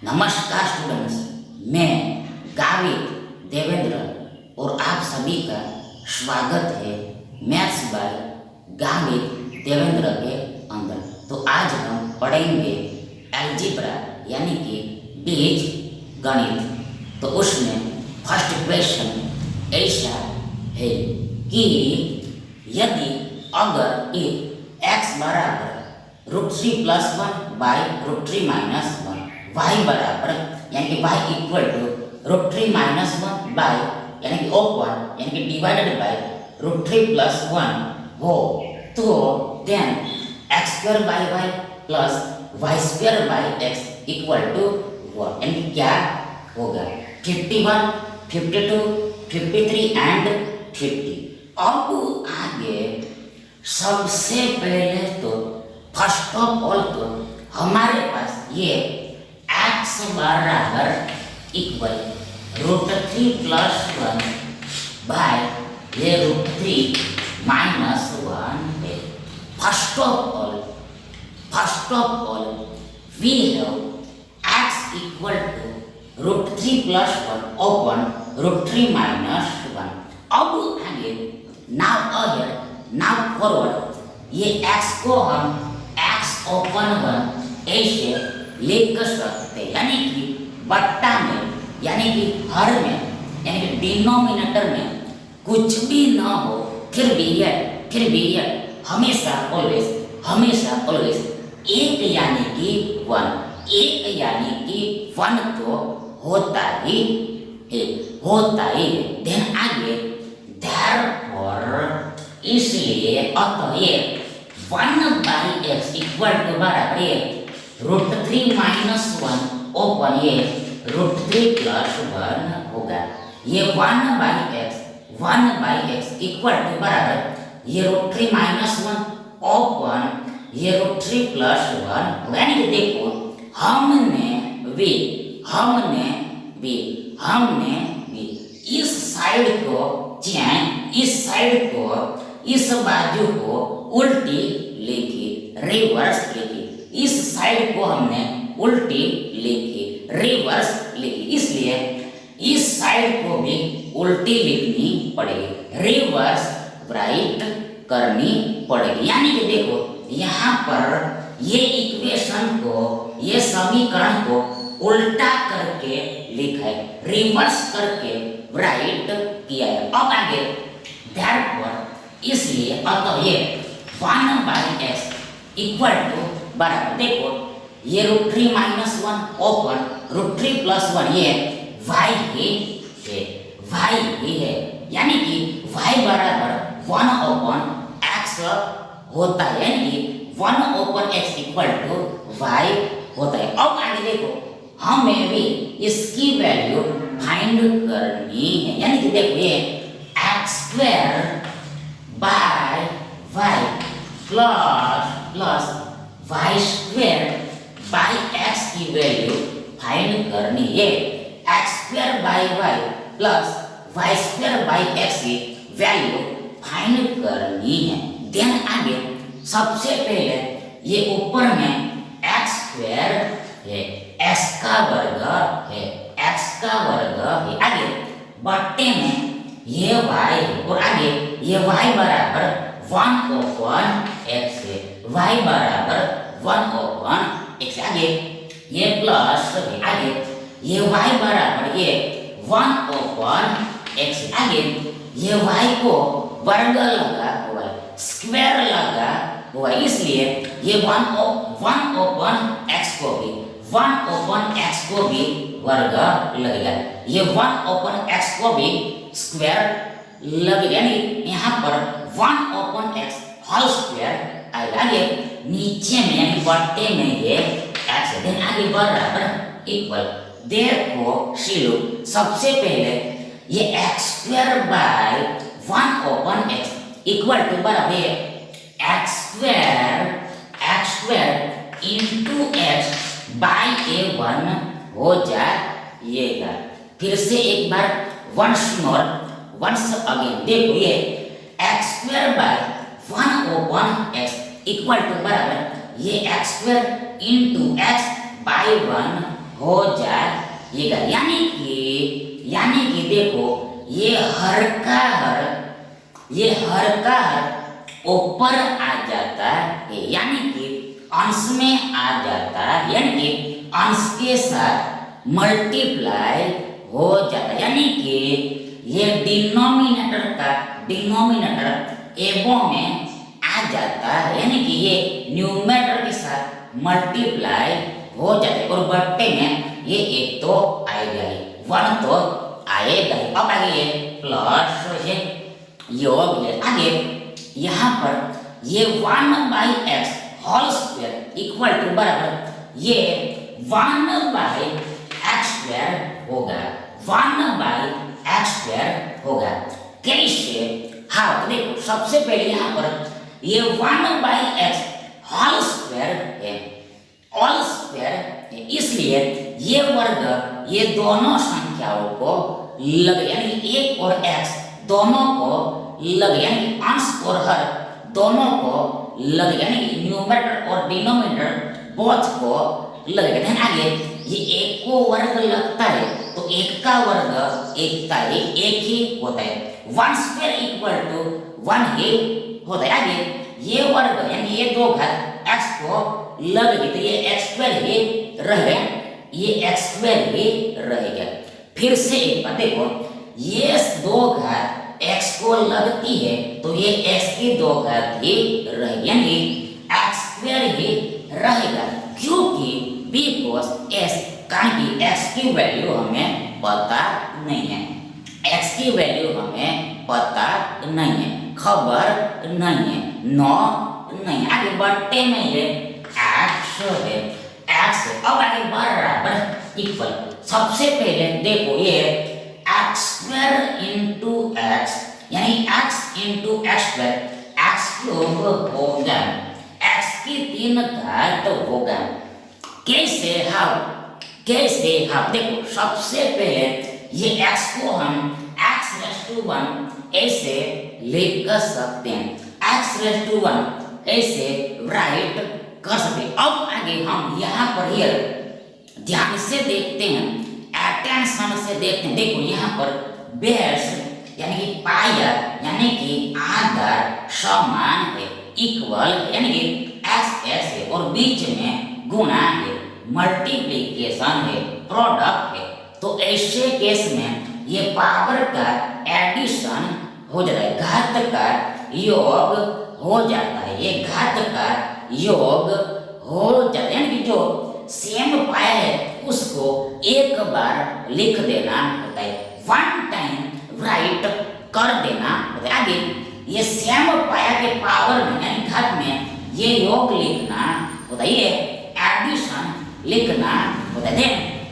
नमस्कार स्टूडेंट्स, मैं गावित देवेंद्र और आप सभी का स्वागत है मैथ्स बाय गावित देवेंद्र के अंदर। तो आज हम पढ़ेंगे अलजेब्रा यानी कि बीज गणित। तो उसमें फर्स्ट क्वेश्चन ऐसा है कि यदि अगर एक x बराबर √3 + 1 बाई √3 - 1 y बराबर यानी कि y इक्वल टू √3 - 1 बाई यानी कि ओपन यानी कि डिवाइडेड बाई √3 + 1 हो तो then x² by y plus y² by x equal to 1 यानी कि क्या होगा 51, 52, 53 एंड 50। अब आगे सबसे पहले तो फर्स्ट ऑफ ऑल तो हमारे पास ये x बराबर इक्वल √3 + 1 बाय ये √3 - 1 है। First of all we have x equal to √3 + 1 open √3 - 1। अब आगे नाउ फॉरवर्ड ये x को हम x ओपन 1 ऐसे लिख सकते यानी कि बट्टा में यानी कि हर में यानी कि डिनोमिनेटर में कुछ भी ना हो फिर भी ये हमेशा ऑलवेज एक यानी कि 1 तो होता ही है। देन आगे therefore इसलिए अतः ये 1/x इक्वल टू बराबर ये √3 - 1 ओपन ये √3 + 1 होगा। ये 1/x इक्वल टू बराबर ये √3 - 1 ओपन ये √3 + 1 होगा। यानी कि देखो हमने इस साइड को इस बाजू को उल्टी लिखी, रिवर्स लिखी। इस साइड को हमने उल्टी लिखी, रिवर्स लिखी, इसलिए इस साइड को भी उल्टी लिखनी पड़ेगी, रिवर्स राइट करनी पड़ेगी। यानी कि देखो यहाँ पर ये इक्वेशन को ये समीकरण को उल्टा करके लिखा है, रिवर्स करके राइट किया है। अब आगे therefore इसलिए अतः ये 1/x इक्वल टू बराबर देखो ये √3 - 1 ओपन √3 + 1 ये y ही है यानी कि y बराबर 1/x होता है यानी कि 1/x इक्वल टू y होता है। अब आगे देखो हमें भी इसकी वैल्यू फाइंड करनी है यानी कि देखो ये x² by y plus y² by x की वैल्यू फाइंड करनी है। x² by y plus y² by x की वैल्यू फाइंड करनी है। देन आगे सबसे पहले ये ऊपर में x² है, x का वर्ग है, आगे बट्टे में ये y और आगे ये y बराबर 1/x है, y बराबर 1/x, आगे ये प्लस है, आगे ये y बराबर ये 1/x, आगे ये y को वर्ग लगा हुआ है, स्क्वायर लगा हुआ है, इसलिए ये 1/x को भी वर्ग लगेगा, ये 1/x को भी स्क्वायर लगेगा यानी यहाँ पर 1/x होल स्क्वायर आएगा। आगे नीचे में यानी बट्टे में ये x है, देन आगे बराबर इक्वल। देखो शिलू सबसे पहले ये x² bye 1/x equal to बराबर ये x² into x bye a1 हो जाएगा। फिर से एक बार वंस अगेन देखो ये x² bye 1/x equal to बराबर ये x² इंटू x बाई 1 हो जाएगा। यानी कि देखो ये हर का हर ऊपर आ जाता है, यानी कि अंश में आ जाता है, यानी कि अंश के साथ मल्टीप्लाई हो जाता है, यानी कि ये डिनोमिनेटर एबो में आ जाता है, यानी कि ये न्यूमरेटर के साथ मल्टीप्लाई हो जाता है और बट्टे में ये एक तो आएगा ही, 1 तो आएगा ही। अब आगे ये प्लस है, योग है, आगे यहाँ पर ये 1/x whole square equal to बराबर ये 1/x² होगा, 1/x² होगा। कैसे? हाँ देखो सबसे पहले यहाँ पर ये 1/x होल स्क्वायर है, होल स्क्वायर है, इसलिए ये वर्ग ये दोनों संख्याओं को लग, यानी 1 और x दोनों को लग, यानी अंश और हर दोनों को लग, यानी न्यूमरेटर और डिनोमिनेटर बोथ को लगेगा। ध्यान आगे ये एक को वर्ग लगता है तो एक का वर्ग एक ही होता है, 1² इक्वल टू 1 ही होता है। आगे ये वर्ग यानी ये दो घात x को लगेगी तो ये x² ही रहेगा, ये x² ही रहेगा। फिर से एक बात देखो, ये दो घात x को लगती है तो ये x की दो घात ही रहेगी, यानी x² ही रहेगा, क्योंकि बिकॉज s कारण x की वैल्यू हमें पता नहीं है, x की वैल्यू हमें पता नहीं है, खबर नहीं है, नो नहीं। आगे बट्टे में ये x है, x है। अब आगे बराबर इक्वल, सबसे पहले देखो ये x² इंटू x यानी x इंटू x², x³ होगा, x की 3 घात होगा। कैसे? देखो सबसे पहले ये x को हम x⁻1 ऐसे लिख सकते हैं, x⁻1 ऐसे राइट कर सकते हैं। अब आगे हम यहाँ पर ये ध्यान से देखते हैं, अटेंशन से देखते हैं। देखो यहाँ पर बेस यानी कि पाया यानी कि आधार समान है, इक्वल यानी कि x है और बीच में गुणा है, मल्टीप्लिकेशन है, प्रोडक्ट है। तो ऐसे केस में ये पावर का एडिशन हो जाता है, घात का योग हो जाता है, ये घात का योग हो जाता है, यानी कि जो सेम पाया है उसको एक बार लिख देना होता है, 1 टाइम राइट कर देना होता है। आगे ये सेम पाया के पावर में यानी घात में ये योग लिखना होता है, ये एडिशन लिखना होता है।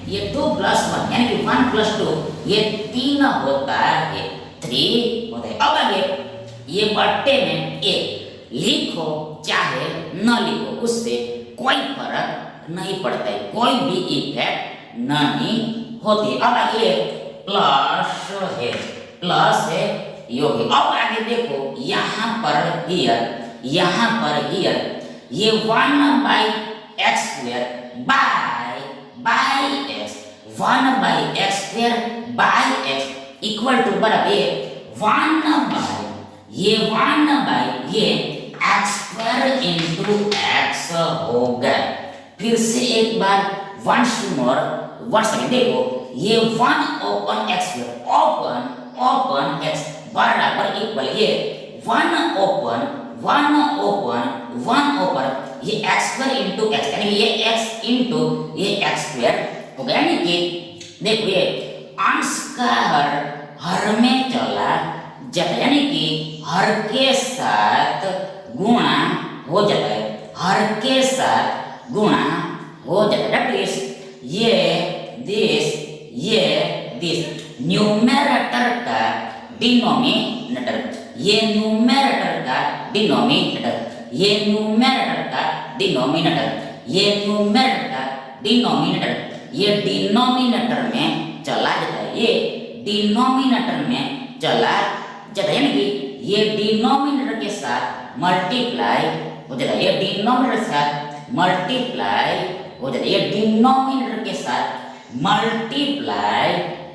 ये 2 + 1 यानी कि 1 + 2 ये 3 होता है, 3 होता है। अब आगे ये बट्टे में 1 लिखो चाहे न लिखो उससे कोई फर्क नहीं पड़ता है, कोई भी इफेक्ट नहीं होती। अब आगे प्लस है योग है। अब आगे देखो यहाँ पर हियर ये 1/x² by x, 1/x² by x equal to बराबर ये 1/x² इंटू x होगा। फिर से एक बार once again देखो ये 1/x² ओपन x बराबर इक्वल ये 1 ओपन ये x² इंटू x यानी ये x इंटू ये x² हो गया। यानी कि देखो ये अंश का हर में चला जाता है, यानी कि हर के साथ गुणा हो जाता है, हर के साथ गुणा हो जाता है। दैट इज ये दिस न्यूमरेटर का डिनोमिनेटर, ये न्यूमरेटर का डिनोमिनेटर, ये न्यूमरेटर का डिनोमिनेटर, ये न्यूमरेटर का डिनोमिनेटर, ये डिनोमिनेटर में चला जाता है, ये डिनोमिनेटर में चला जाता है, यानी कि ये डिनोमिनेटर के साथ मल्टीप्लाई हो जाता है, ये डिनोमिनेटर के साथ मल्टीप्लाई हो जाता है, ये डिनोमिनेटर के साथ मल्टीप्लाई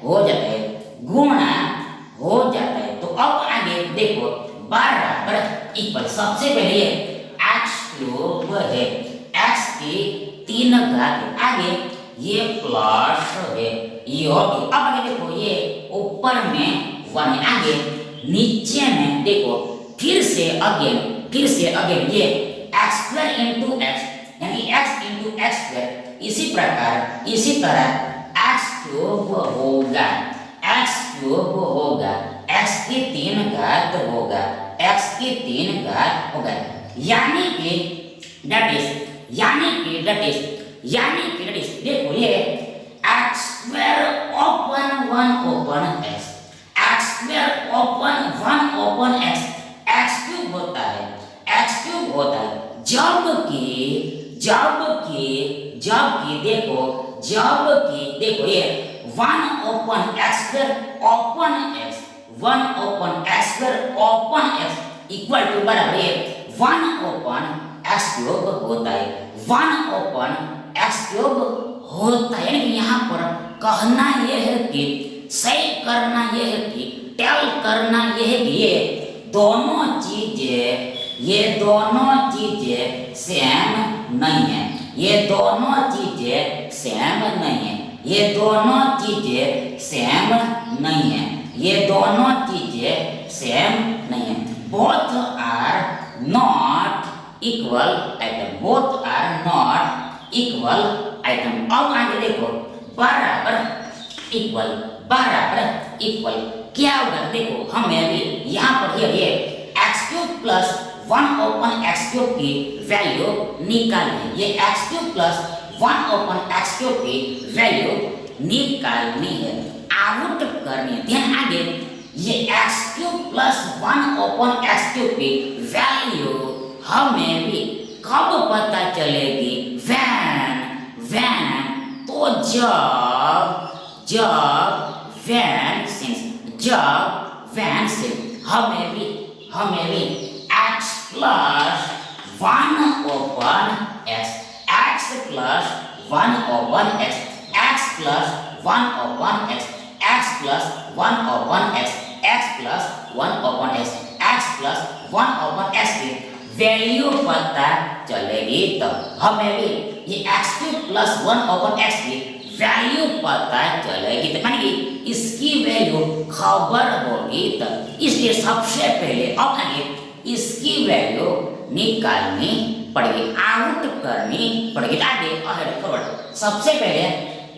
हो जाता है, गुणा हो जाता है। तो अब आगे देखो बराबर इक्वल, सबसे पहले x क्यूब है, x की 3 घात है, आगे ये प्लस है, ये होगी। अब आगे देखो ये ऊपर में 1 है, आगे नीचे में देखो फिर से अगेन ये x स्क्वायर इंटू x यानी x इंटू एक्स स्क्वायर, इसी तरह x क्यूब होगा, x क्यूब होगा, x की 3 घात होगा, x की 3 घात होगा, यानी कि दैट इज देखो ये x square open 1 open x, x square open 1 open x, x cube होता है जबकि देखो ये 1 open x square open x, 1 open x square open x equal to बराबर है 1 ओपन x क्यूब होता है, 1 ओपन x क्यूब होता है। यानी यहाँ पर कहना यह है कि सही करना यह है कि टेल करना यह है कि ये दोनों चीजें सेम नहीं है, ये दोनों चीजें सेम नहीं है, ये दोनों चीजें सेम नहीं है, ये दोनों चीजें सेम नहीं है। Both are not equal item, both are not equal item. अब आगे देखो बराबर इक्वल क्या होगा, देखो हमें अभी यहाँ पर ये x cube plus 1 open x cube की वैल्यू निकालनी है, ये x cube plus 1 open x cube की वैल्यू निकालनी है, आउट करनी है। ध्यान आगे ये x cube plus 1 open x cube की वैल्यू हमें भी कब पता चलेगी, वैन तो जब वैन से हमें भी x plus 1 open x plus 1 open x plus 1 open x plus 1 open x plus 1 open x plus 1 open x की वैल्यू पता चलेगी, तब हमें भी ये x cube plus 1 open x की वैल्यू पता चलेगी, तो मानिए इसकी वैल्यू खबर होगी तब। इसलिए सबसे पहले अब आगे इसकी वैल्यू निकालनी पड़ेगी, आउट करनी पड़ेगी। आगे अहेड फॉरवर्ड, सबसे पहले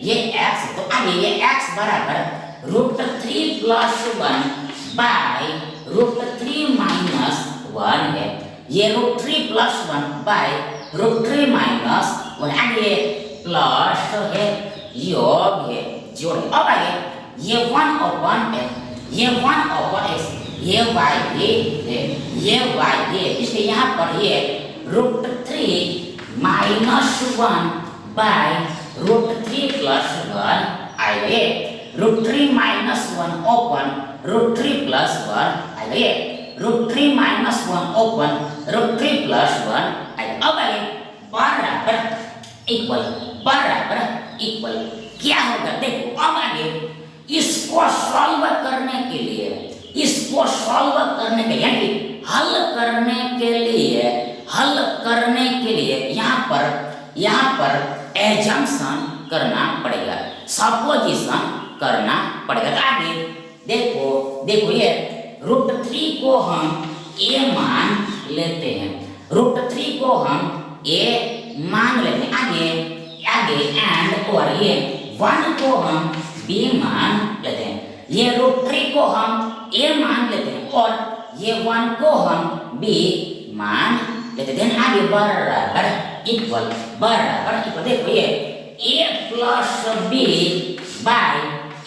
ये x है तो आगे ये x बराबर √3 प्लस 1 बाय √3 माइनस 1 है, ये √3 प्लस 1 बाय √3 माइनस 1, आगे प्लस है, योग है, जोड़। अब आगे ये 1 ओपन x, ये 1 ओपन x, ये y है, ये y है, इसलिए यहाँ पर ये √3 माइनस 1 बाय √3 प्लस 1 आएगा, √3 माइनस 1 ओपन √3 प्लस 1 आएगा, √3 माइनस 1 ओपन √3 प्लस 1 आएगा। अब आगे बराबर इक्वल क्या होगा, देखो अब आगे इसको सॉल्व करने के लिए यानी हल करने के लिए यहाँ पर एजम्पशन करना पड़ेगा, सपोजिशन करना पड़ेगा। तो आगे देखो ये √3 को हम a मान लेते हैं, √3 को हम a मान लेते हैं, आगे एंड और ये 1 को हम b मान लेते हैं, ये √3 को हम a मान लेते हैं और ये 1 को हम b मान लेते हैं। आगे बराबर इक्वल देखो ये a plus b by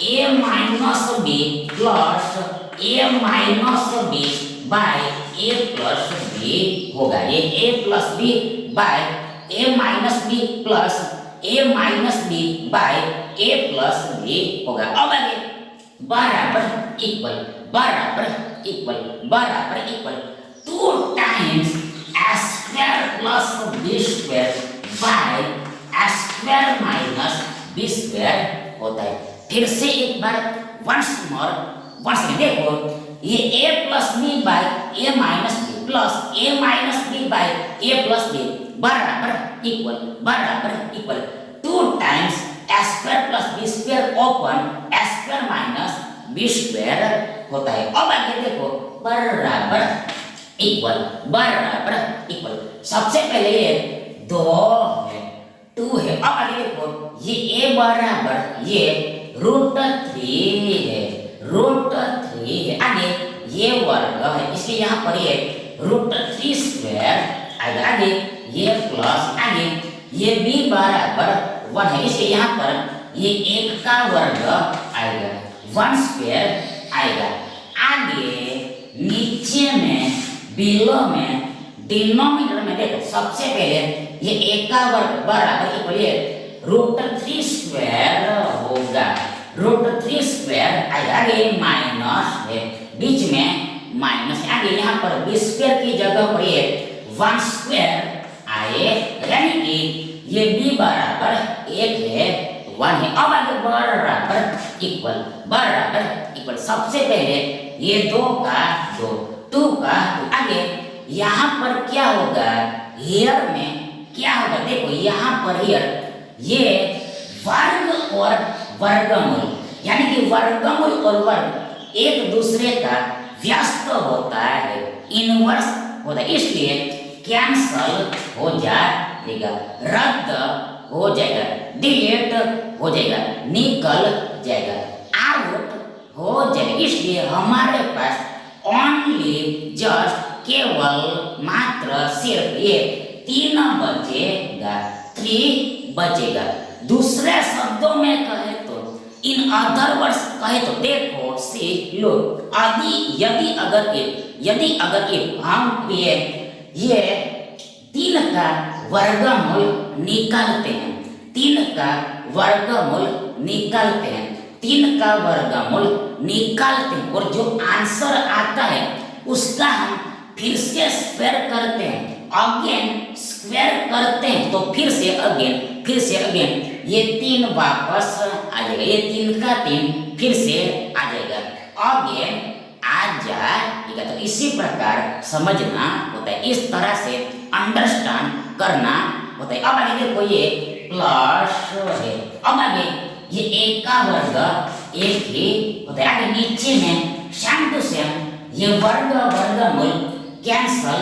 a minus b plus a minus b by a plus b होगा, ये a plus b by a minus b plus a minus b by a plus b होगा। अब आगे बराबर equal 2 times a² plus b² by a² minus B square होता है। फिर से एक बार वंस देखो, ये a plus b by a minus B plus a minus b by a plus b बराबर equal 2 times a square plus B square upon a square minus B square होता है। अब आगे देखो बराबर इक्वल सबसे पहले ये 2 है 2 है। अब आगे देखो ये a बराबर ये √3 है आगे ये वर्ग है, इसलिए यहाँ पर ये √3 स्क्वायर आएगा। आगे ये प्लस आगे ये b बराबर 1 है, इसलिए यहाँ पर ये 1 का वर्ग आएगा 1 स्क्वायर आएगा। आगे नीचे में बिलो में डिनोमिनेटर में देखो सबसे पहले ये 1 का वर्ग बराबर इक्वल √3 स्क्वायर होगा, √3 स्क्वायर आएगा। आगे माइनस है, बीच में माइनस, आगे यहाँ पर बी स्क्वायर की जगह पर ये 1 स्क्वायर आए, यानी कि ये b बराबर 1 है 1 है। अब आगे बराबर इक्वल सबसे पहले ये 2 का 2 का आगे यहाँ पर क्या होगा, हियर में क्या होगा, देखो यहाँ पर हियर ये वर्ग और वर्गमूल, यानी कि वर्गमूल और वर्ग एक दूसरे का व्यस्त होता है, इनवर्स होता है, इसलिए कैंसल हो जाएगा, रद्द हो जाएगा, डिलीट हो जाएगा, निकल जाएगा, आउट हो जाएगा। इसलिए हमारे पास ओनली जस्ट केवल मात्र सिर्फ ये 3 बचेगा। दूसरे शब्दों में कहे तो इन अदर वर्ड्स कहे तो देखो सी लो, यदि अगर हम ये 3 का वर्गमूल निकालते हैं, 3 का वर्गमूल निकालते हैं और जो आंसर आता है उसका हम फिर से स्क्वायर करते हैं, अगेन स्क्वायर करते हैं, तो फिर से अगेन ये 3 वापस आ जाएगा, ये 3 का 3 फिर से आ जाएगा, अगेन आ जाएगा। तो इसी प्रकार समझना होता है, इस तरह से अंडरस्टैंड करना होता है। अब आगे देखो ये प्लस है, अब आगे ये 1 का वर्ग 1 ही होता है, आगे नीचे में सेम टू सेम ये वर्गमूल कैंसल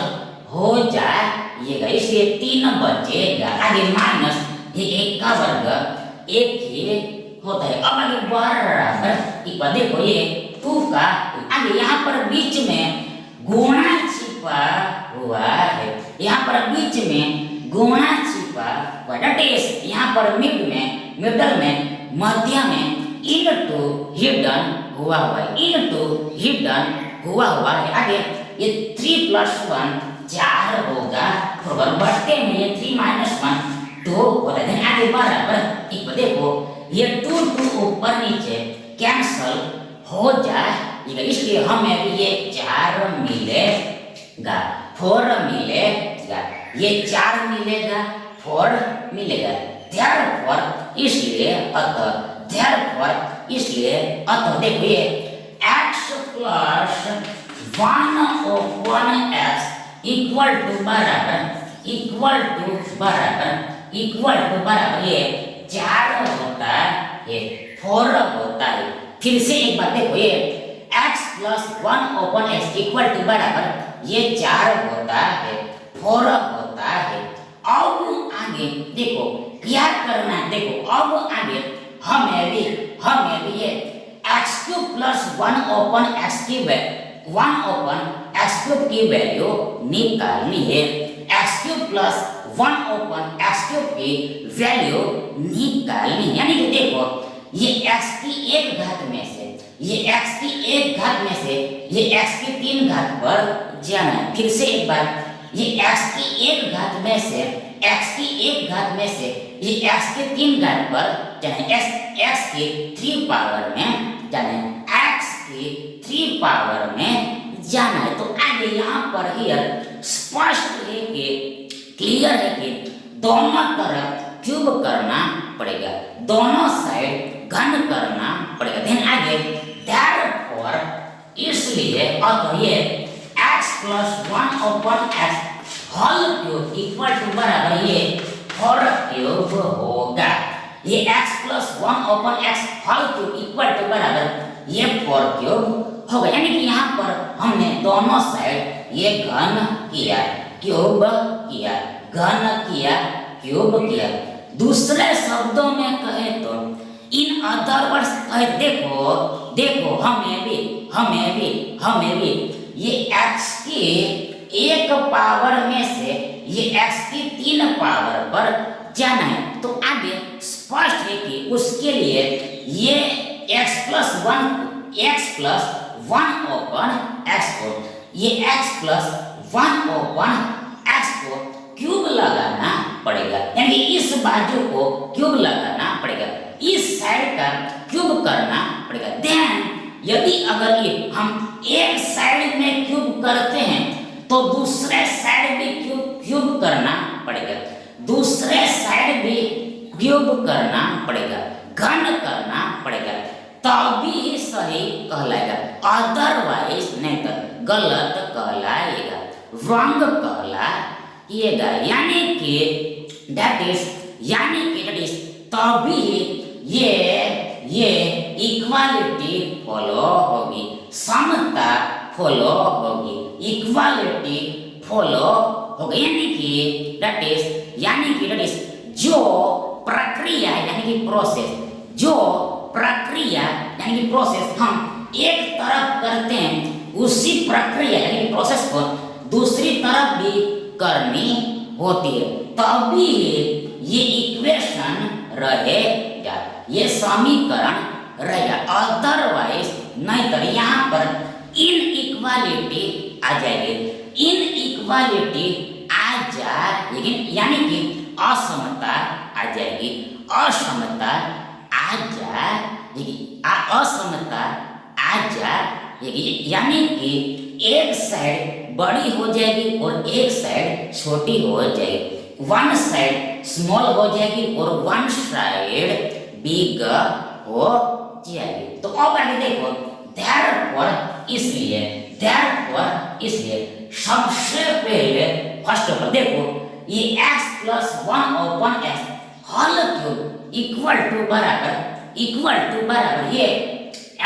हो जाएगा, इसलिए 3 बचेगा, आगे माइनस ये 1 का वर्ग 1 ही होता है। अब आगे बराबर इक्वल, देखो ये 2 का आगे यहाँ पर बीच में गुणा छिपा हुआ है, यहाँ पर बीच में गुणा छिपा हुआ है, यहाँ पर मिडल में मध्य में इनटू हिडन हुआ है, आगे ये 3 + 1 4 होगा, बराबर बढ़ते में ये 3 - 1 2 होता है, आगे बराबर इक्वल, देखो ये 2 ऊपर नीचे कैंसल हो जाएगा, इसलिए हमें भी ये 4 मिलेगा, 4 मिलेगा, ये 4 मिलेगा, 4 मिलेगा, इसलिए देखो ये x + 1/x बराबर ये 4 होता है, 4 होता है। फिर से एक बात देखो, ये x + 1/x बराबर ये 4 होता है, 4 होता है। अब आगे देखो क्या करना है, देखो अब आगे हमें भी ये x³ + 1/x³ की वैल्यू निकालनी है, x³ + 1/x³ की वैल्यू निकालनी है, यानी कि देखो ये x की 1 घात में से ये x की 1 घात में से ये x की 3 घात पर जाना है। फिर से एक बार, ये x की 1 घात में से x की 1 घात में से ये x की 3 घात पर जाना है, x की 3 पावर में जाना है, x की 3 पावर में जाना है। तो आगे यहाँ पर हियर स्पष्ट है कि क्लियर है कि दोनों तरफ क्यूब करना पड़ेगा, दोनों साइड घन करना पड़ेगा। देन आगे therefore इसलिए अतः ये x plus 1 upon x whole cube equal to बराबर ये 4 क्यूब होगा। ये x plus 1 upon x whole cube equal to बराबर ये 4 क्यूब होगा। यानी कि यहाँ पर हमने दोनों साइड ये घन किया, क्यूब किया, घन किया, क्यूब किया। दूसरे शब्दों में कहे तो इन अदर वर्ड्स कहे देखो हमें भी ये x की एक पावर में से ये x की 3 पावर पर जाना है। तो आगे स्पष्ट है कि उसके लिए ये x plus 1 ओपन x को ये x plus 1 ओपन x को क्यूब लगाना पड़ेगा, यानी इस बाजू को क्यूब लगाना पड़ेगा, इस साइड का क्यूब करना पड़ेगा। देन यदि अगर ये हम एक साइड में क्यूब करते हैं तो दूसरे साइड भी क्यूब करना पड़ेगा, दूसरे साइड भी क्यूब करना पड़ेगा, घन करना पड़ेगा, तभी सही कहलाएगा, अदरवाइज नहीं तो गलत कहलाएगा, रॉन्ग कहलाएगा। यानी कि दैट इज तभी ये इक्वालिटी फॉलो होगी, समता फॉलो होगी, इक्वालिटी फॉलो होगी। यानी कि दैट इज जो प्रक्रिया यानी कि प्रोसेस हम एक तरफ करते हैं उसी प्रक्रिया यानी कि प्रोसेस को दूसरी तरफ भी करनी होती है, तभी ये इक्वेशन रहेगा, ये समीकरण रहेगा। अदरवाइज नहीं तो यहाँ पर इनइक्वालिटी आ जाएगी, इनइक्वालिटी आ जाएगी, यानी कि असमता आ जाएगी, असमता आ जाएगी, असमता आ जाएगी। यानी कि एक साइड बड़ी हो जाएगी और एक साइड छोटी हो जाएगी, वन साइड स्मॉल हो जाएगी और वन साइड बिग हो जाएगी। तो अब आगे देखो therefore इसलिए सबसे पहले फर्स्ट ऑफ ऑल देखो ये x plus 1 upon x whole cube equal to बराबर ये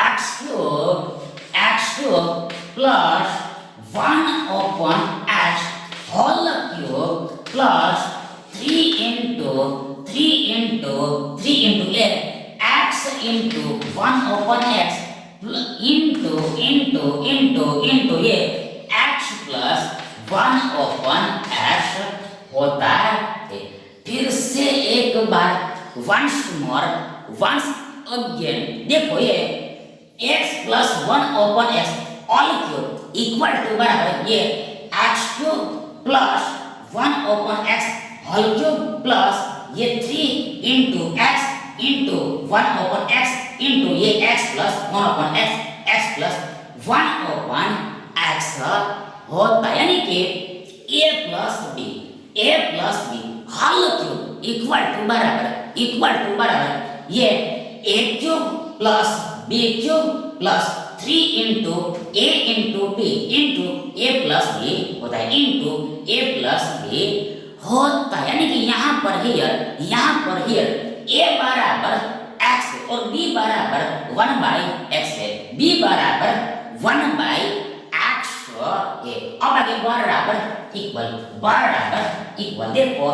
x cube plus 1 upon x whole cube plus 3 into a x into 1 upon x into ये x plus 1 upon x होता है। फिर से एक बार once again देखो ये x plus 1 upon x all cube equal to बराबर ये x cube plus 1 upon x whole cube plus ये 3 into x into 1 upon x into ये x plus 1 upon x plus 1 upon x होता है। यानी कि a plus b whole cube equal to बराबर ये a cube plus b cube plus 3 into a into b into a plus b होता है into a plus b होता है। यानी कि यहाँ पर हियर a बराबर x और b बराबर 1 by x है, b बराबर 1 by x है। अब आगे बराबर इक्वल देखो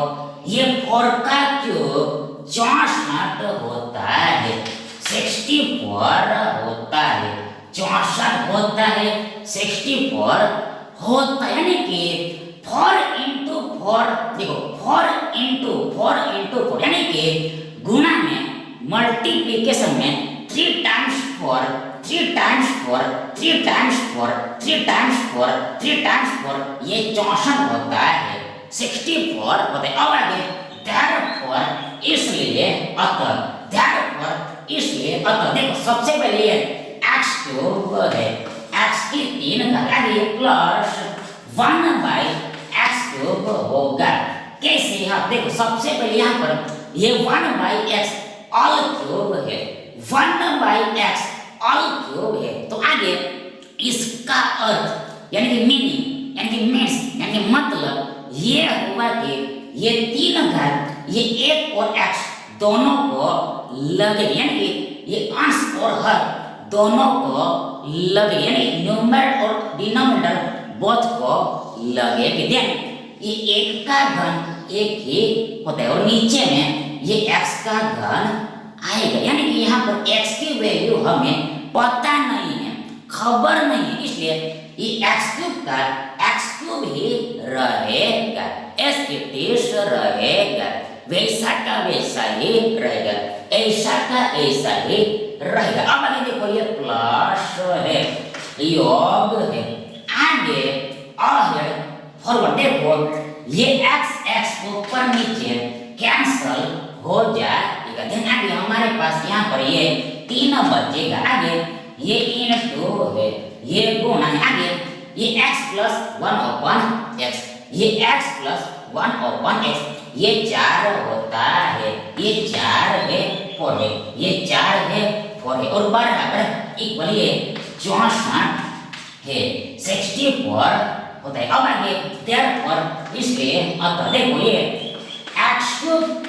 ये 4 का क्यूब 64 होता है, 64 होता है, 64 होता है, 64 होता है। यानी कि 4 into 4 देखो 4 into 4 यानी कि गुणा में मल्टीप्लिकेशन में 3 times 4 ये 64 होता है, 64 होता है। अब आगे therefore इसलिए अतः देखो सबसे पहले ये x क्यूब है, x की 3 का आगे प्लस 1 by x क्यूब होगा। कैसे यहाँ देखो सबसे पहले यहाँ पर ये 1/x ऑल क्यूब है, 1/x ऑल क्यूब है। तो आगे इसका अर्थ यानी कि मीनिंग यानी कि मीन्स यानी कि मतलब ये हुआ कि ये 3 घात ये 1 और x दोनों को लगे यानी कि ये अंश और हर दोनों को लगे यानी न्यूमरेटर और डिनोमिनेटर बोथ को लगे कि देन ये 1 का घन 1 ही होता है और नीचे में ये x का घन आएगा यानी कि यहाँ पर x की वैल्यू हमें पता नहीं है, खबर नहीं है, इसलिए ये x³ का x³ ही रहेगा, एस इट इज रहेगा, वैसा का वैसा ही रहेगा, ऐसा का ऐसा ही रहेगा। अब आगे देखो ये प्लस है, योग है, आगे अहेड फॉरवर्ड देखो ये x ऊपर नीचे कैंसल हो जाएगा। देन आगे हमारे पास यहाँ पर ये 3 बचेगा, आगे ये इनटू है, ये गुणा है, आगे ये x प्लस 1/x, ये x प्लस 1/x, ये 4 होता है, ये 4 है 4 है, ये 4 है 4 है और बराबर इक्वल ये 64 है, 64 होता है। अब आगे देयरफॉर इसलिए अतः देखो ये x³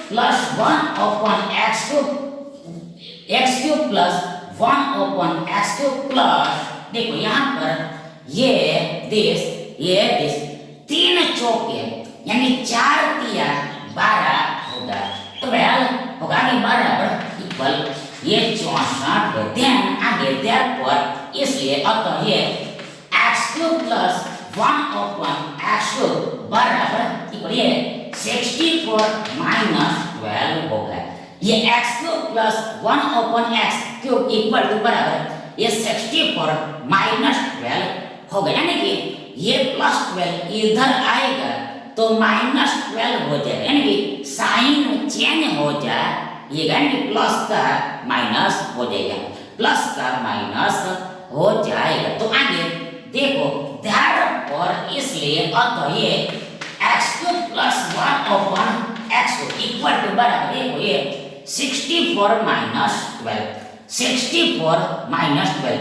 plus 1/x³ x³ plus 1/x³ plus देखो यहाँ पर ये दिस 3 चौके यानी 4 तिया 12 होगा, 12 होगा आगे बराबर इक्वल ये 64 है। देन आगे देयरफॉर इसलिए अतः ये x³ प्लस 1/x³ बराबर इक्वल ये 64 माइनस 12 होगा। ये x³ plus 1/x³ equal to बराबर ये 64 माइनस 12 होगा यानी कि ये प्लस 12 इधर आएगा तो माइनस 12 हो जाएगा यानी कि साइन चेंज हो जाएगा यानी कि प्लस का माइनस हो जाएगा, प्लस का माइनस हो जाएगा। तो आगे देखो देयरफॉर इसलिए अतः ये x³ plus 1/x³ equal to बराबर देखो ये 64 माइनस 12, 64 माइनस 12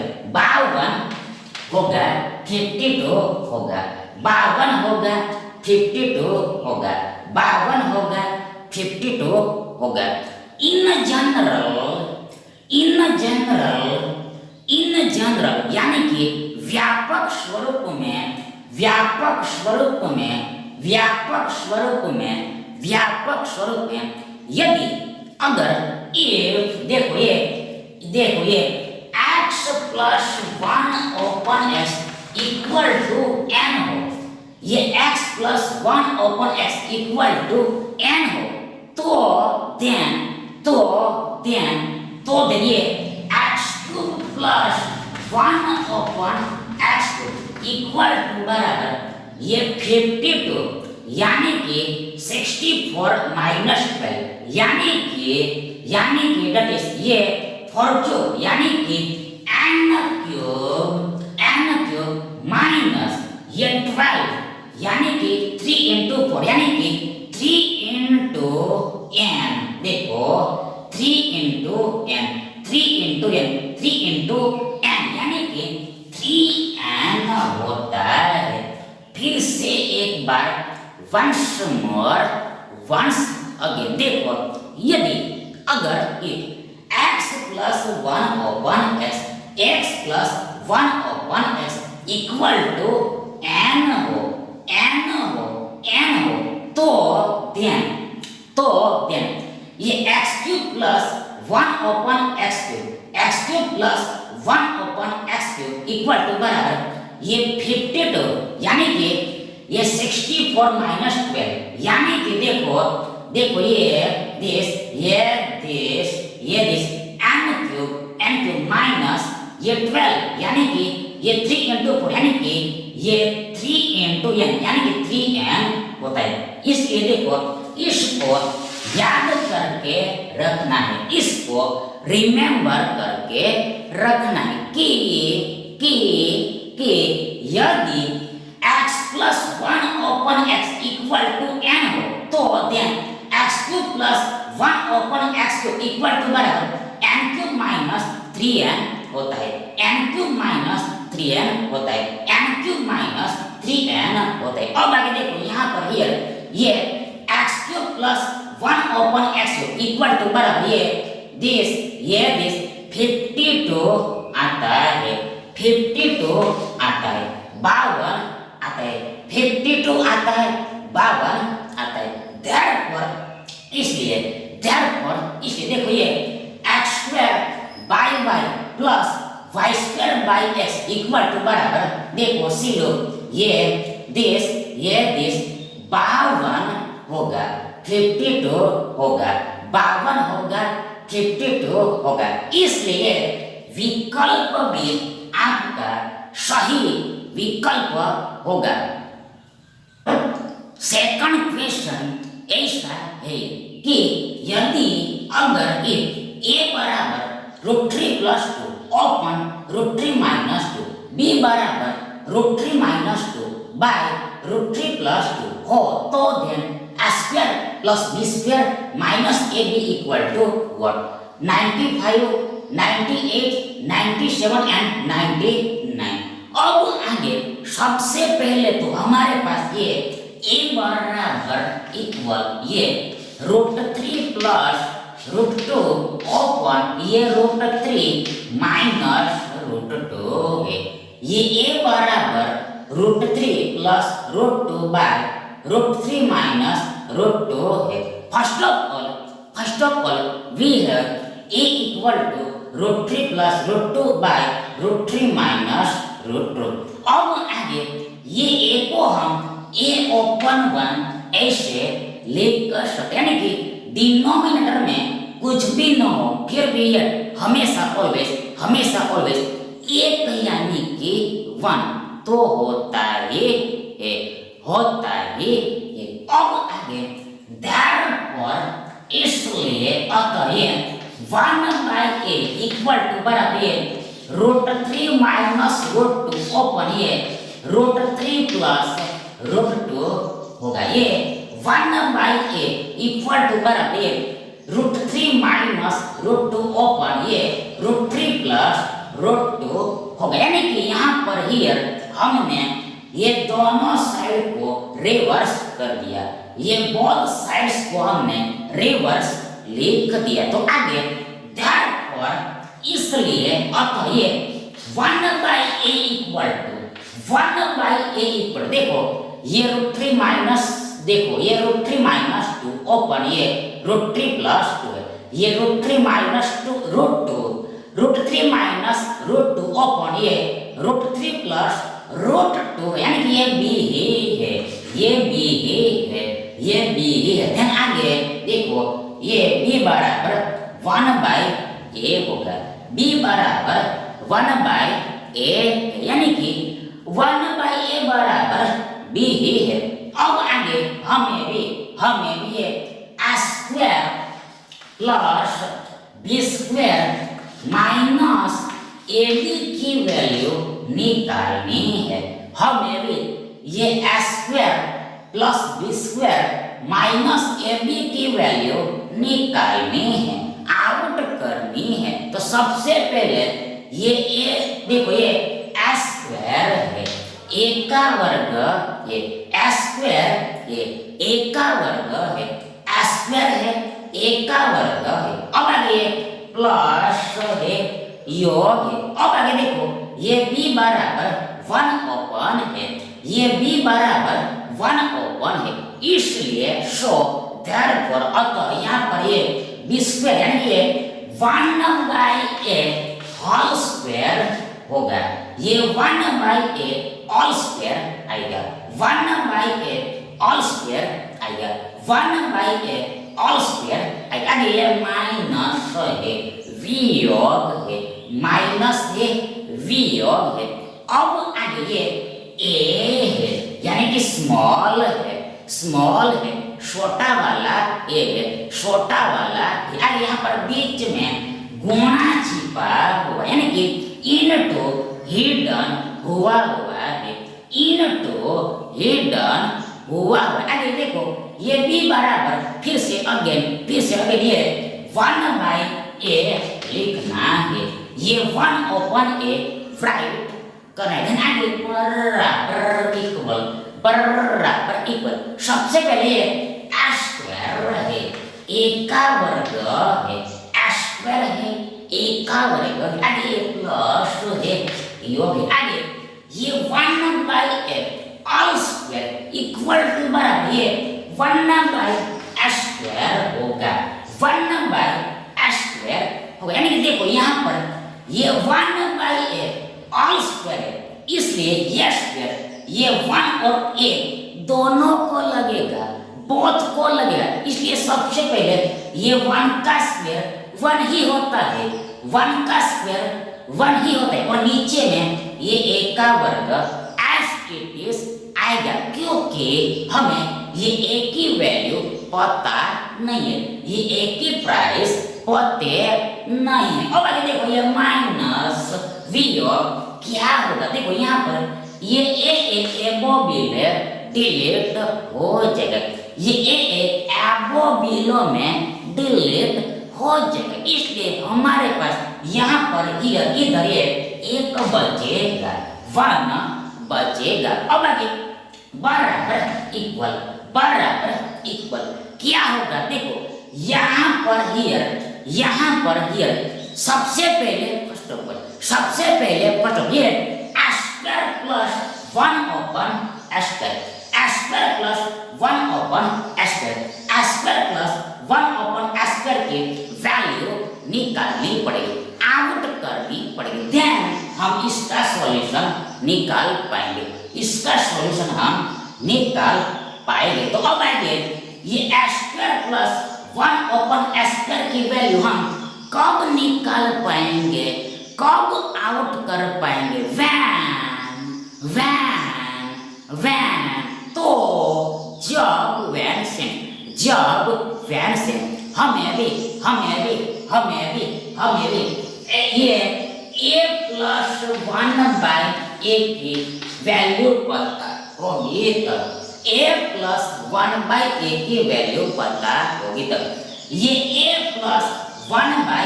52 होगा, 52 होगा, 52 होगा, 52 होगा, 52 होगा, 52 होगा। इन जनरल यानी कि व्यापक स्वरूप में यदि अगर इफ देखो ये x plus 1/x equal to n हो, ये x plus 1/x equal to n हो तो देन ये x³ plus 1/x³ equal to बराबर ये 52 यानी कि 64 माइनस 12 यानी कि दैट इज ये 4³ यानी कि n³ माइनस ये 12 यानी कि 3 into 4 यानी कि 3 into n देखो 3 into n यानी कि 3n होता है। फिर से एक बार once again देखो यदि अगर x plus 1/x equal to n हो तो देन ये x³ plus 1/x³ plus 1/x³ equal to बराबर ये 52 यानी कि ये 64 माइनस 12 यानी कि देखो ये दिस n³ माइनस ये 12 यानी कि ये 3 into 4 यानी कि ये 3 into n यानी कि 3n होता है। इसलिए देखो इसको याद करके रखना है, इसको रिमेंबर करके रखना है कि यदि x plus 1/x equal to n हो तो then x³ plus 1/x cube equal to बराबर n क्यूब माइनस 3n होता है, n क्यूब माइनस 3n होता है, n क्यूब माइनस 3n होता है। अब आगे देखो यहाँ पर ये x cube plus 1/x cube equal to बराबर दिस 52 आता है, 52 आता है, 52 आता है, 52 आता है, 52 आता है। इसलिए देखो ये x square by y plus y square by x equal to बराबर देखो सी लो ये दिस 52 होगा, 52 होगा, 52 होगा, 52 होगा। इसलिए विकल्प भी आपका सही विकल्प होगा। सेकंड क्वेश्चन ऐसा है कि यदि अगर a बराबर √3 + 2 ओपन √3 - 2 b बराबर √3 - 2 बाय √3 + 2 हो तो then a square plus b square minus ab equal to what 95, 98, 97 and 99। अब आगे सबसे पहले तो हमारे पास ये a बराबर इक्वल ये √3 + √2 ओपन ये √3 माइनस √2 है। ये a बराबर √3 + √2 बाय √3 माइनस √2 है। First of all we have a equal to √3 + √2 by √3 minus √2। अब आगे ये a को हम a ओपन 1 ऐसे लिख सकते हैं, यानी कि डिनोमिनेटर में कुछ भी न हो फिर भी ये हमेशा ऑलवेज एक यानी कि 1 तो होता ही है। अब आगे therefore इसलिए अतः ये 1/a इक्वल टू बराबर √3 माइनस √2 ओपन ये √3 प्लस √2 होगा। ये 1/a इक्वल टू बराबर √3 माइनस √2 ओपन ये √3 प्लस √2 होगा। यानी कि यहाँ पर हियर हमने ये दोनों साइड को रिवर्स कर दिया, ये बोथ साइड्स को हमने रिवर्स लिख दिया। तो आगे therefore इसलिए अतः ये 1/a इक्वल देखो ये √3 माइनस देखो ये √3 माइनस 2 ओपन ये √3 प्लस 2 है, ये √3 माइनस 2 √3 माइनस √2 ओपन ये √3 प्लस √2 यानी कि ये b ही है, ये b ही है। ध्यान आगे देखो ये b बराबर 1/a होगा, b बराबर 1/a यानी कि 1/a बराबर b ही है। अब आगे हमें भी ये a square plus b square minus ab की वैल्यू निकालनी है। हमें भी ये a square plus b square minus ab की वैल्यू निकालनी है, आउट करनी है। तो सबसे पहले ये a देखो ये a स्क्वायर है, a का वर्ग ये a स्क्वायर ये a का वर्ग है, a स्क्वायर है a का वर्ग है। अब आगे प्लस है योग है। अब आगे देखो ये b बराबर 1 ओपन है, ये b बराबर 1 ओपन है, इसलिए सो therefore अतः यहाँ पर ये b स्क्वायर यानी ये 1/a होल स्क्वायर होगा, ये 1/a होल स्क्वायर आएगा, 1/a होल स्क्वायर आएगा, 1/a होल स्क्वायर आएगा। ये माइनस है वियोग है, माइनस है वियोग है। अब आगे ये a है यानी कि स्मॉल है, छोटा वाला a है, छोटा वाला आगे यहाँ पर बीच में गुणा छिपा हुआ यानी कि इनटू हिडन हुआ है, इनटू हिडन हुआ है। आगे देखो ये b बराबर फिर से अगेन ये 1/a लिखना है, ये 1/a राइट करना है। आगे बराबर इक्वल सबसे पहले a स्क्वायर है, a का वर्ग है, a स्क्वायर है, a का वर्ग है, आगे प्लस है योग है, आगे ये 1/a all square equal to बराबर ये 1/a स्क्वायर होगा, 1/a स्क्वायर होगा। यानी कि देखो यहाँ पर ये 1/a ऑल स्क्वायर है, इसलिए ये स्क्वायर ये 1 और a दोनों को लगेगा, बोथ को लगेगा, इसलिए सबसे पहले ये 1 का स्क्वायर 1 ही होता है, 1 का स्क्वायर 1 ही होता है, और नीचे में ये a का वर्ग एज इट इज आएगा, क्योंकि हमें ये a की वैल्यू पता नहीं है, ये a की प्राइस पते नहीं है। अब आगे देखो ये माइनस v क्या होगा, देखो यहाँ पर ये a डिलीट हो जाएगा, ये एबो बिलो में डिलीट हो जाएगा, इसलिए हमारे पास यहाँ पर इधर ये एक बचेगा, 1 बचेगा। अब आगे बराबर इक्वल क्या होगा, देखो यहाँ पर हियर सबसे पहले फर्स्ट ऑफ ये square plus 1/a square, square plus 1/a square की वैल्यू निकालनी पड़ेगी, आउट करनी पड़ेगी, देन हम इसका सॉल्यूशन निकाल पाएंगे, तो अब आइए ये स्क्वायर प्लस 1/a स्क्वायर की वैल्यू हम कब निकाल पाएंगे, कब आउट कर पाएंगे, वैन तो जब वैन से हमें भी ये a प्लस 1/a की वैल्यू पता होगी, तब a प्लस 1/a की वैल्यू पता होगी, तब ये a प्लस 1/a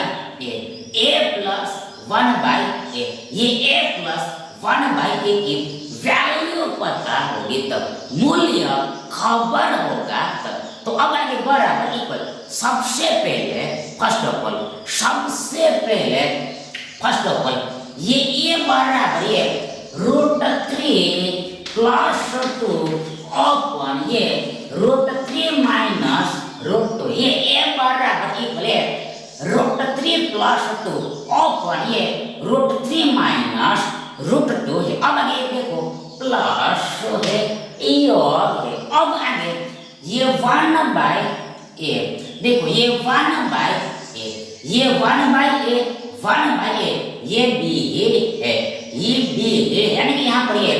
की वैल्यू पता होगी, तब मूल्य खबर होगा तब। तो अब आगे बराबर इक्वल सबसे पहले फर्स्ट ऑफ ऑल ये बराबर ये √3 प्लस 2 अपॉन ये √3 माइनस √2, ये a बराबर इक्वल है √3 प्लस 2 अपॉन ये √3 माइनस √2 है। अब आगे देखो प्लस है योग है, अब आगे ये 1/a, देखो ये 1/a ये b है, यानी कि यहाँ पर ये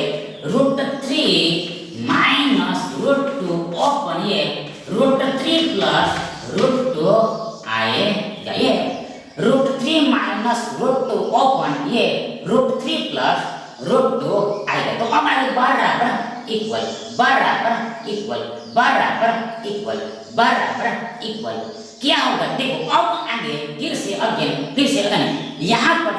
√3 माइनस √2 अपॉन ये √3 प्लस √2 आएगा, ये √3 माइनस √2 अपॉन ये √3 प्लस √2 आएगा। तो हमारे बराबर इक्वल क्या होगा, देखो अब आगे फिर से अगेन यहाँ पर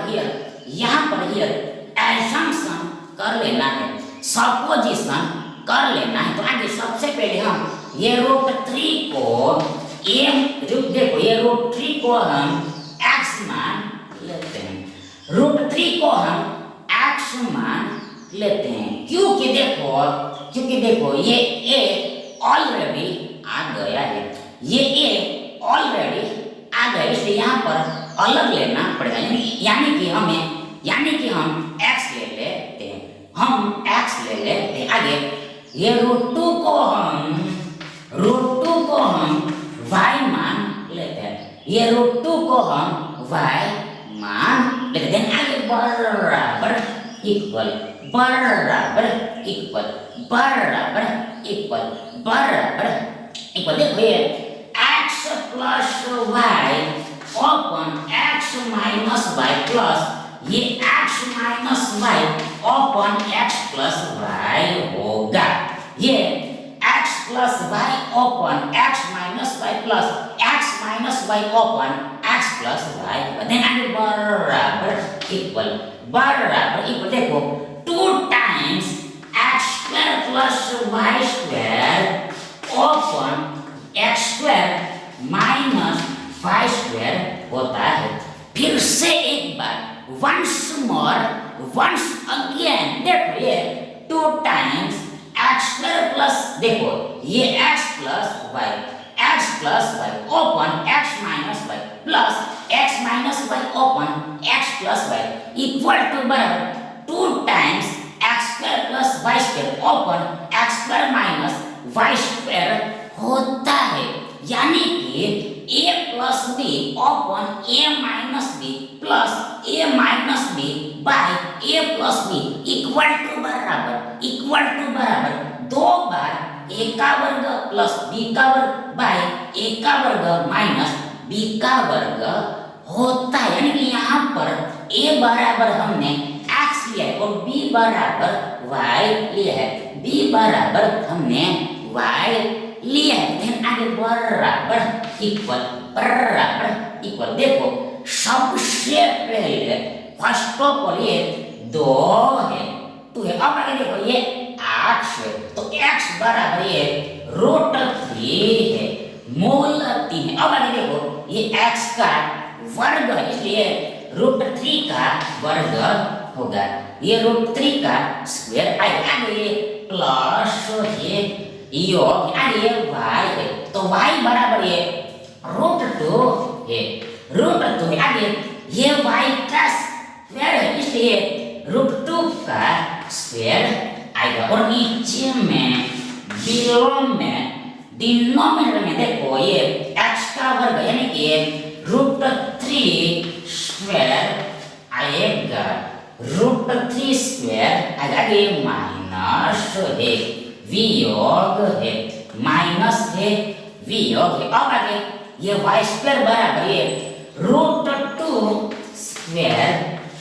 हियर एजम्पशन कर लेना है, सपोजिशन कर लेना है। तो आगे सबसे पहले हम ये √3 को देखो ये √3 को हम x मान लेते हैं, √3 को हम x मान लेते हैं, क्योंकि देखो ये a ऑलरेडी आ गया है, इसलिए यहाँ पर अलग लेना पड़ेगा, यानी कि हम x ले लेते हैं, आगे ये √2 को हम y मान लेते हैं, ये √2 को हम y मान लेते हैं, आगे बराबर इक्वल देखो ये x plus y upon x minus y plus ये x minus y upon x plus y होगा, ये x plus Y upon x minus Y plus x minus Y upon x plus y, then आगे बराबर equal देखो 2 times x square plus Y square upon x square minus Y square होता है। फिर से एक बार वंस अगेन देखो ये 2 टाइम्स एक्स स्क्वायर प्लस देखो ये X plus Y upon x minus Y plus x minus Y upon x plus Y equal to बराबर 2 times x square plus Y square upon x square minus Y square होता है। यानी कि a plus B upon a minus B plus a minus B by a plus B equal to बराबर 2 बार a का वर्ग plus b का वर्ग bye a का वर्ग माइनस b का वर्ग होता है। यानी कि यहाँ पर a बराबर हमने x लिया है और b बराबर y लिया है, b बराबर हमने y लिया है। देन आगे बराबर इक्वल देखो सबसे पहले फर्स्ट ऑफ ऑल ये 2 है, अब आगे देखो ये 8 है तो x बराबर ये √3 है, मूल 3 है। अब आगे देखो ये x का वर्ग है इसलिए √3 का वर्ग होगा, ये √3 का स्क्वायर आएगा। आगे प्लस ये योग आगे y है तो y बराबर ये √2 है, आगे ये y का स्क्वायर है इसलिए √2 का स्क्वायर आएगा। और नीचे में बिलो में डिनोमिनेटर में देखो ये x का वर्ग यानी कि √3 स्क्वायर आएगा, √3 स्क्वायर आगे माइनस है वियोग है माइनस है वियोग है। अब आगे ये y स्क्वायर बराबर ये √2 स्क्वायर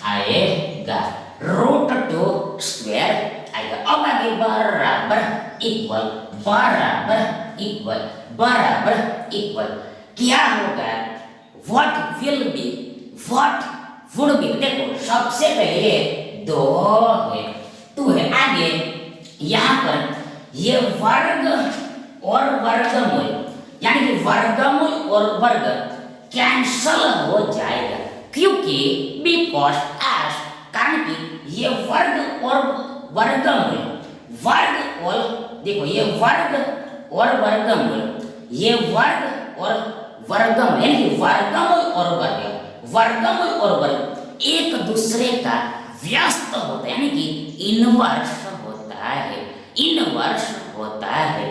आएगा, √2 स्क्वायर आएगा। अब आगे बराबर इक्वल क्या होगा what would be देखो सबसे पहले 2 है आगे यहाँ पर ये वर्ग और वर्गमूल यानी कि वर्गमूल और वर्ग कैंसल हो जाएगा क्योंकि बिकॉज एस कारण कि ये वर्ग और वर्गमूल देखो ये वर्ग और वर्गमूल यानी कि वर्गमूल और वर्ग एक दूसरे का व्यस्त होता है यानी कि इनवर्स होता है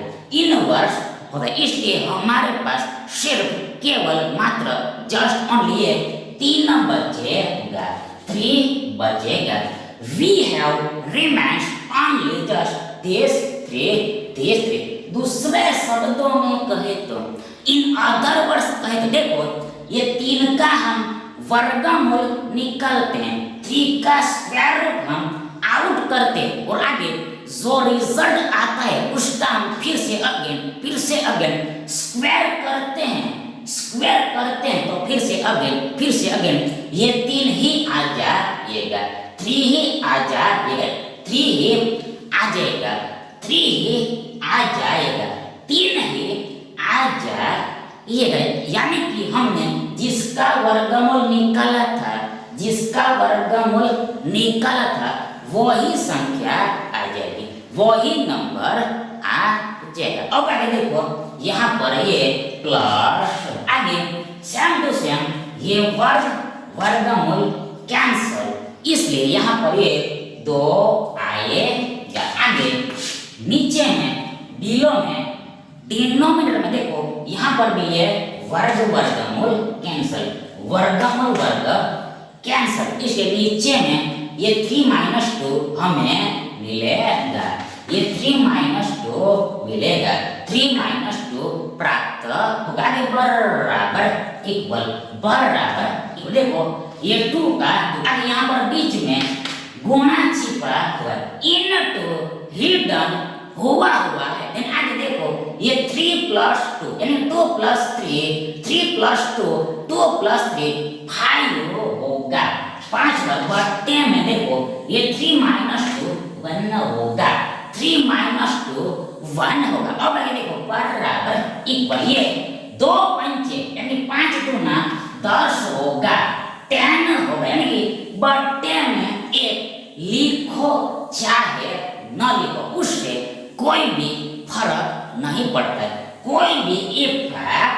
इसलिए हमारे पास सिर्फ केवल मात्र जस्ट ओनली 3 बचेगा। We have remains only just these three। दूसरे शब्दों में कहे तो इन अदर वर्ड्स कहे तो देखो ये 3 का हम वर्गमूल निकालते हैं, 3 का स्क्वायर रूट हम आउट करते हैं और आगे जो रिजल्ट आता है उसका हम फिर से अगेन स्क्वायर करते हैं तो फिर से अगेन ये 3 ही आ जाएगा, 3 ही आ जाएगा, 3 ही आ जाएगा, 3 ही आ जाएगा। यानी कि हमने जिसका वर्गमूल निकाला था वही संख्या आ जाएगी, वही नंबर आ जाएगा। अब आगे देखो यहाँ पर ये प्लस आगे सेम टू सेम ये वर्गमूल कैंसल इसलिए यहाँ पर ये 2 आएगा। आगे नीचे में बिलो में डिनोमिनेटर में देखो यहाँ पर भी ये वर्गमूल कैंसल इसलिए नीचे में ये 3 - 2 हमें मिलेगा, 3 - 2 प्राप्त होगा। आगे बराबर इक्वल देखो ये 2 का आगे यहाँ पर बीच में गुणा छिपा हुआ इनटू हिडन हुआ है। देन आगे देखो ये 3 प्लस 2 यानी 2 प्लस 3, 3 प्लस 2, 2 प्लस 3 5 होगा। 5 बट्टे में देखो ये 3 माइनस 2 1 होगा, 3 माइनस 2 1 होगा। अब आगे देखो बराबर इक्वल ये 2 पंचे यानी 5 दूना 10 होगा, 10 होगा यानी कि बट्टे में 1 लिखो चाहे न लिखो उससे कोई भी फर्क नहीं पड़ता है, कोई भी इफेक्ट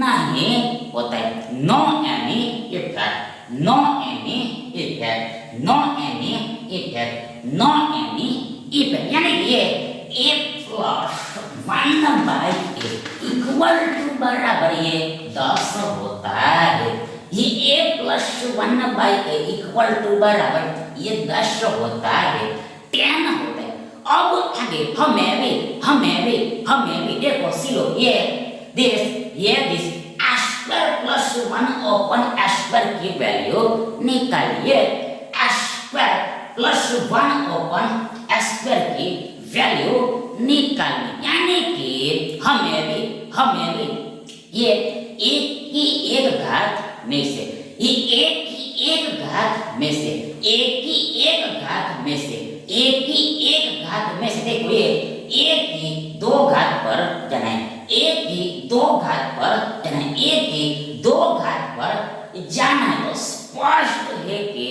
नहीं होता है। No any effect, no any effect, no any effect, no any effect यानी ये a plus 1 by a equal to बराबर ये 10 होता है। ये a plus 1 by a equal to बराबर ये 10 होता है, 10 होता है। अब आगे हमें भी देखो सिलो ये this square plus 1 open square की वैल्यू निकालिए। स्क्वायर प्लस 1 ओपन स्क्वायर की वैल्यू निकालनी यानी कि हमें भी ये एक की एक घात में से ये एक की एक घात में से एक की एक घात में से एक की एक घात में से देखो ये एक की 2 घात पर जाना है, एक की 2 घात पर जाना है, एक की 2 घात पर जाना है। तो स्पष्ट है कि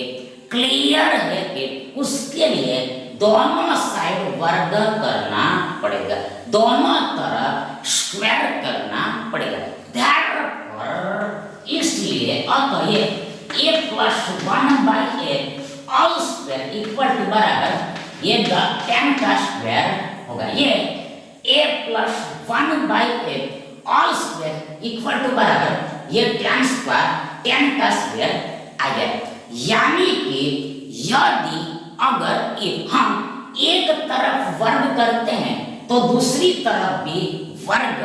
क्लियर है कि उसके लिए दोनों साइड वर्ग करना पड़ेगा, दोनों तरफ स्क्वायर करना पड़ेगा। Therefore इसलिए अतः ये a plus 1 by a all square equal to बराबर ये 10 का स्क्वायर होगा। ये a plus 1 by a all square equal to बराबर ये 10 का स्क्वायर आ गया। यानी कि यदि अगर हम एक तरफ वर्ग करते हैं तो दूसरी तरफ भी वर्ग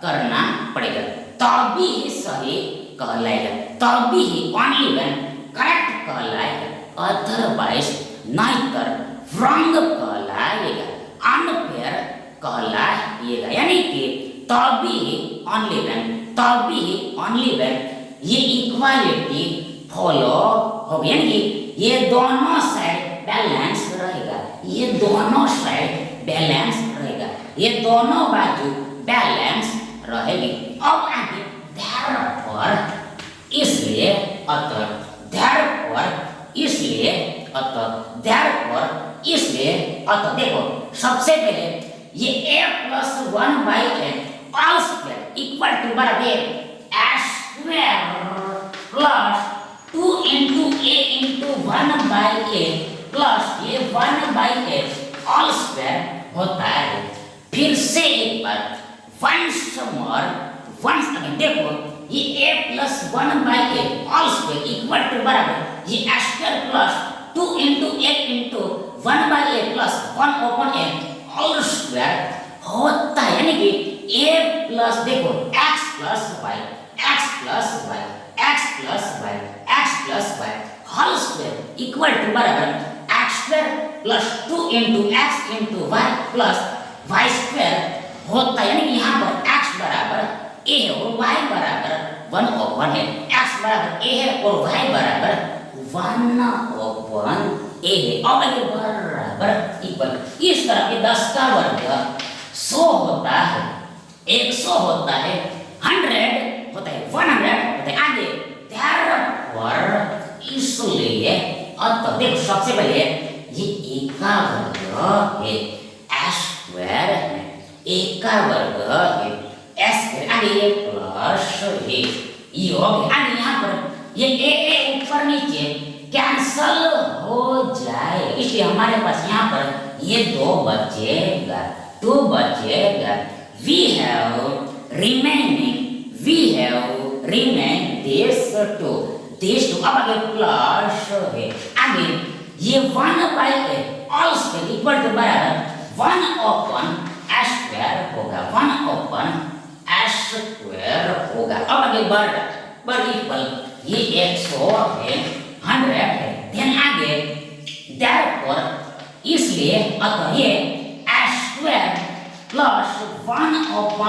करना पड़ेगा, तभी सही कहलाएगा, तभी ओनली व्हेन करेक्ट कहलाएगा, अदरवाइज नहीं रॉन्ग कहलाएगा, अनफेयर कहलाएगा। यानी कि तभी ओनली व्हेन ये इक्वालिटी फॉलो होगी, यानी कि ये दोनों साइड बैलेंस रहेगा, ये दोनों साइड बैलेंस रहेगा, ये दोनों बाजू बैलेंस रहेगी। अब आगे therefore इसलिए अतः देखो सबसे पहले ये a plus 1 by a all square equal to बराबर square plus 2 into a into 1 by a plus ये 1 बाई a ऑल स्क्वायर होता है। फिर से एक बार वंस अगेन देखो ये a plus 1 by a all square equal to बराबर ये square plus 2 into a into 1 by a plus 1 upon a all square होता है। यानी कि a प्लस देखो x plus y whole square equal to बराबर x square plus 2 into x into y plus y square होता है। यानी कि यहाँ पर x बराबर a है और y बराबर 1 ओपन है, x बराबर a है और y बराबर 1 ओपन a है। और ये बराबर इक्वल इस तरह के 10 का वर्ग 100 होता है, 100 होता है, 100 होता है, 100 होता है। आगे therefore इसलिए अतः देखो सबसे पहले ये a का वर्ग है, स्क्वायर है, a का वर्ग है, स्क्वायर आगे ये प्लस है, ये हो गया। आगे यहाँ पर ये a ऊपर नीचे कैंसल हो जाए, इसलिए हमारे पास यहाँ पर ये 2 बचेगा, 2 बचेगा। we have remain this 2 अब आगे प्लस है, आगे ये 1 by a all square equal to बराबर 1 ओपन स्क्वायर होगा, 1 ओपन स्क्वायर होगा। अब आगे बराबर इक्वल ये 100 है, 100 है, देन आगे therefore इसलिए अतः ये square plus 1 upon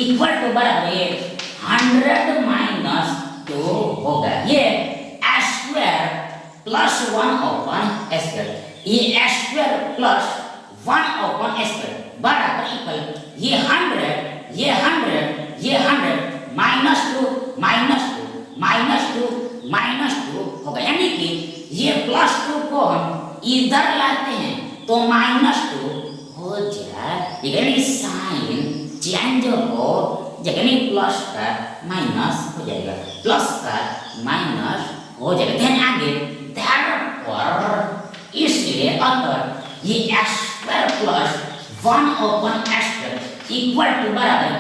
equal to बराबर ये 100 माइनस 2 होगा ये स्क्वायर प्लस 1 अपॉन स्क्वायर, ये स्क्वायर प्लस 1 अपॉन स्क्वायर बराबर इक्वल ये 100 माइनस 2 होगा, यानी कि ये प्लस 2 को हम इधर लाते हैं तो माइनस 2 हो जाए, यानी साइन चेंज हो जाएगा, प्लस का माइनस हो जाएगा, प्लस का माइनस हो जाएगा। ध्यान आगे therefore इसलिए अगर ये square plus 1 upon square equal to बराबर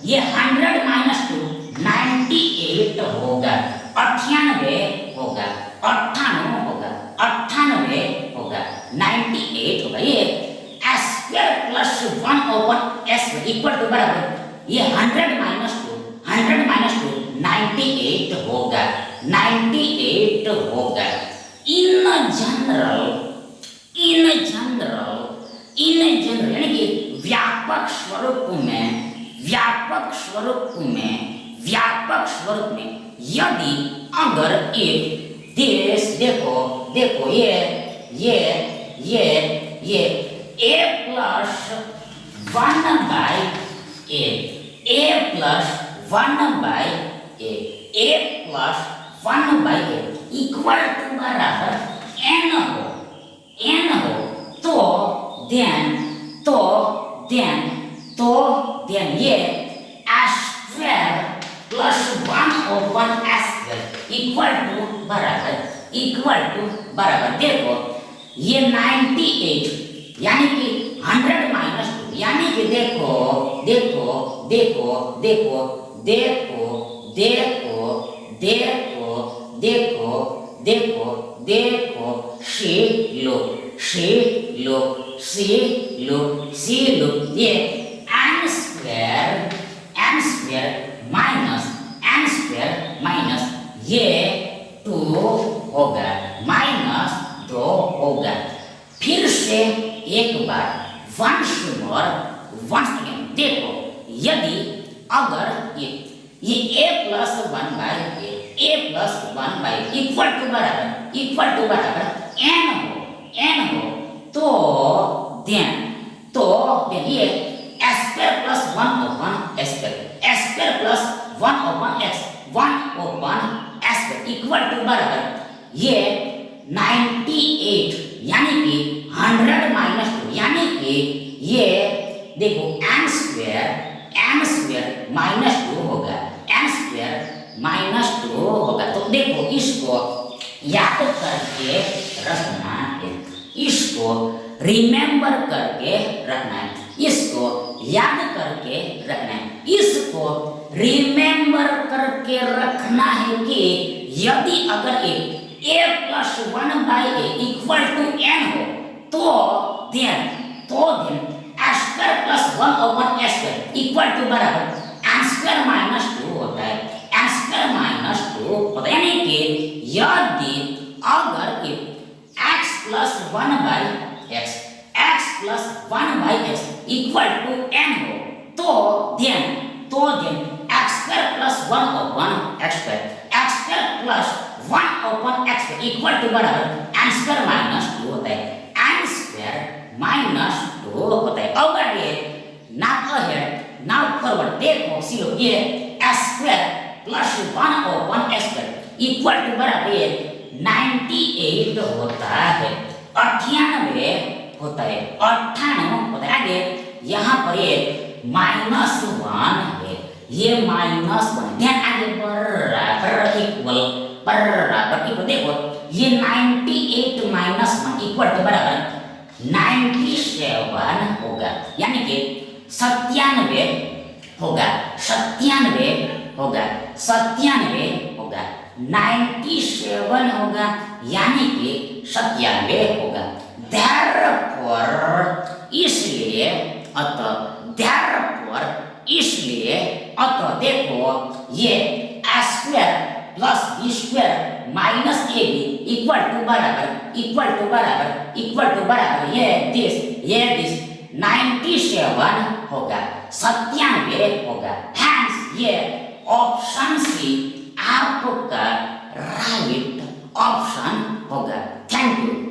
ये 100 माइनस 2 98 होगा, 98 होगा, 98 होगा, ये square plus 1 upon square equal to बराबर ये 100 माइनस 2 98 होगा, 98 होगा। इन जनरल यानी कि व्यापक स्वरूप में यदि अगर एक देश देखो ये a plus 1 by a plus 1 by a equal to बराबर n हो तो देन ये square plus 1 upon square equal to बराबर देखो ये 98 यानी कि 100 माइनस 2 यानी कि देखो सी लो ये n स्क्वायर माइनस ये 2 होगा माइनस 2 होगा। फिर से एक बार once again देखो यदि अगर ये a plus 1 by equal to बराबर n हो तो देन ये square plus 1 upon square plus 1 upon square equal to बराबर ये 98 यानी कि 100 माइनस 2 यानी कि ये देखो n स्क्वायर माइनस 2 होगा, तो देखो इसको याद करके रखना है, इसको रिमेंबर करके रखना है, इसको याद करके रखना है, इसको रिमेंबर करके रखना है कि यदि अगर a plus 1 by a equal to n हो तो then square plus 1 upon square equal to बराबर n स्क्वायर माइनस 2 होता है, यानी कि यदि अगर x plus 1 by x equal to n हो तो then x square plus 1 upon x square plus 1 upon x equal to बराबर n स्क्वायर माइनस 2 होता है, अब आगे नाउ अहेड नाउ फॉरवर्ड देखो सीरो ये square plus 1 upon square equal to बराबर 98 होता है, 98 होता है, आगे यहाँ पर ये माइनस 1 है, ये माइनस 1 ध्यान आगे बराबर इक्वल देखो ये 98 माइनस 1 इक्वल टू बराबर 97 होगा, यानी कि 97 होगा, 97 होगा, यानी कि 97 होगा। इसलिए देखो ये square plus B square minus A B equal to बराबर ये दिस 97 होगा, 97 होगा। हैंस ये ऑप्शन सी आपका राइट ऑप्शन होगा। Thank you.